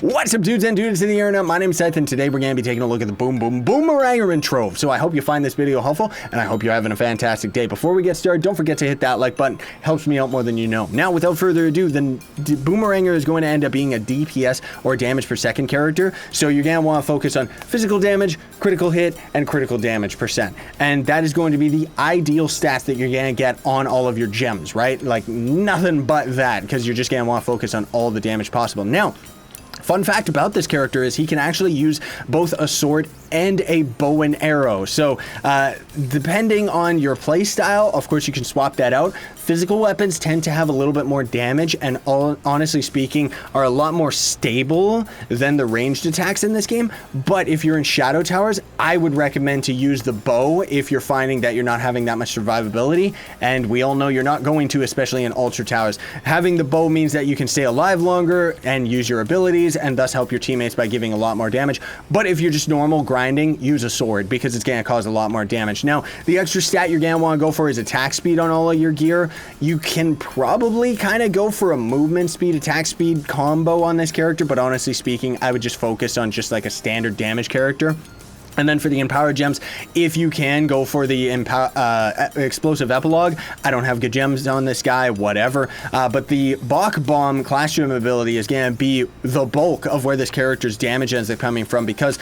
What's up, dudes and dudes in the internet? My name is Scythe, and today we're going to be taking a look at the Boomeranger Trove. So I hope you find this video helpful, and I hope you're having a fantastic day. Before we get started, don't forget to hit that like button. Helps me out more than you know. Now, without further ado, the Boomeranger is going to end up being a DPS, or damage per second character. So you're going to want to focus on physical damage, critical hit, and critical damage percent. And that is going to be the ideal stats that you're going to get on all of your gems, right? Like nothing but that, because you're just going to want to focus on all the damage possible. Now, fun fact about this character is he can actually use both a sword and a bow and arrow. So depending on your play style, of course you can swap that out. Physical weapons tend to have a little bit more damage and honestly speaking are a lot more stable than the ranged attacks in this game. But if you're in shadow towers, I would recommend to use the bow if you're finding that you're not having that much survivability, and we all know you're not going to, especially in ultra towers. Having the bow means that you can stay alive longer and use your abilities and thus help your teammates by giving a lot more damage. But if you're just normal grinding, use a sword because it's going to cause a lot more damage. Now, the extra stat you're going to want to go for is attack speed on all of your gear. You can probably kind of go for a movement speed, attack speed combo on this character, but honestly speaking, I would just focus on just like a standard damage character. And then for the empowered gems, if you can, go for the explosive epilogue. I don't have good gems on this guy, whatever. But the Bach Bomb class gem ability is going to be the bulk of where this character's damage ends up coming from, because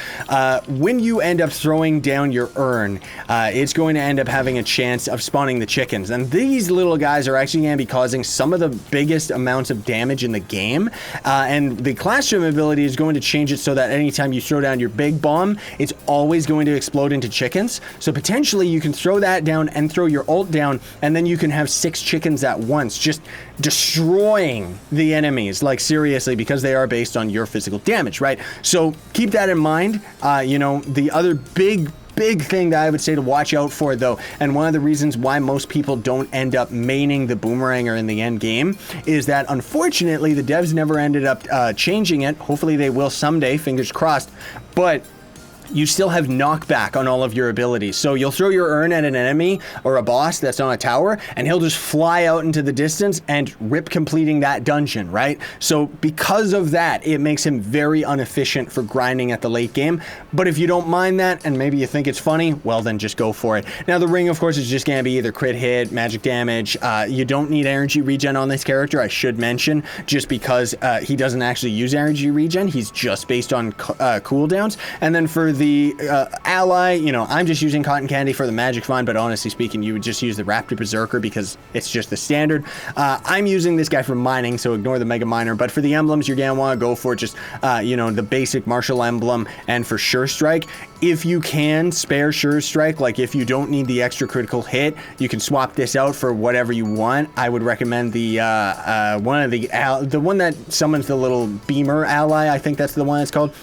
when you end up throwing down your urn, it's going to end up having a chance of spawning the chickens. And these little guys are actually going to be causing some of the biggest amounts of damage in the game. And the class gem ability is going to change it so that anytime you throw down your big bomb, it's always going to explode into chickens. So potentially you can throw that down and throw your ult down, and then you can have 6 chickens at once, just destroying the enemies, like seriously, because they are based on your physical damage, right? So keep that in mind. You know, the other big thing that I would say to watch out for, though, and one of the reasons why most people don't end up maining the Boomeranger in the end game, is that unfortunately the devs never ended up changing it. Hopefully they will someday, fingers crossed, but you still have knockback on all of your abilities. So you'll throw your urn at an enemy or a boss that's on a tower, and he'll just fly out into the distance and rip completing that dungeon, right? So because of that, it makes him very inefficient for grinding at the late game. But if you don't mind that, and maybe you think it's funny, well then just go for it. Now the ring, of course, is just going to be either crit hit, magic damage. You don't need energy regen on this character, I should mention, just because he doesn't actually use energy regen. He's just based on cooldowns. And then for the ally, you know, I'm just using Cotton Candy for the magic find, but honestly speaking, you would just use the Raptor Berserker because it's just the standard. I'm using this guy for mining, so ignore the Mega Miner. But for the emblems, you're gonna want to go for just, you know, the basic martial emblem, and for Sure Strike, if you can spare Sure Strike, like if you don't need the extra critical hit, you can swap this out for whatever you want. I would recommend the one that summons the little beamer ally. I think that's the one it's called.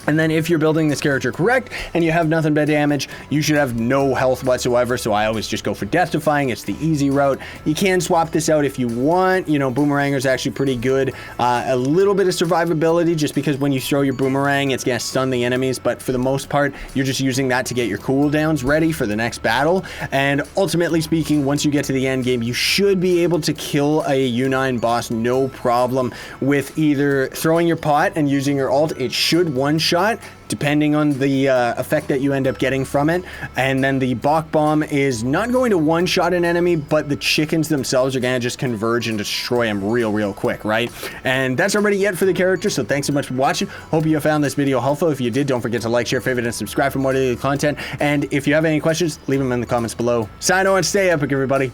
And then if you're building this character correct and you have nothing but damage, you should have no health whatsoever. So I always just go for Death Defying. It's the easy route. You can swap this out if you want. You know, Boomeranger is actually pretty good. A little bit of survivability, just because when you throw your boomerang, it's going to stun the enemies. But for the most part, you're just using that to get your cooldowns ready for the next battle. And ultimately speaking, once you get to the end game, you should be able to kill a U9 boss no problem with either throwing your pot and using your ult. It should one-shot, depending on the effect that you end up getting from it. And then the Bach Bomb is not going to one-shot an enemy, but the chickens themselves are going to just converge and destroy them real quick, right? And that's already it for the character, so thanks so much for watching. Hope you found this video helpful. If you did, don't forget to like, share, favorite, and subscribe for more daily content. And if you have any questions, leave them in the comments below. Sign on, stay epic, everybody.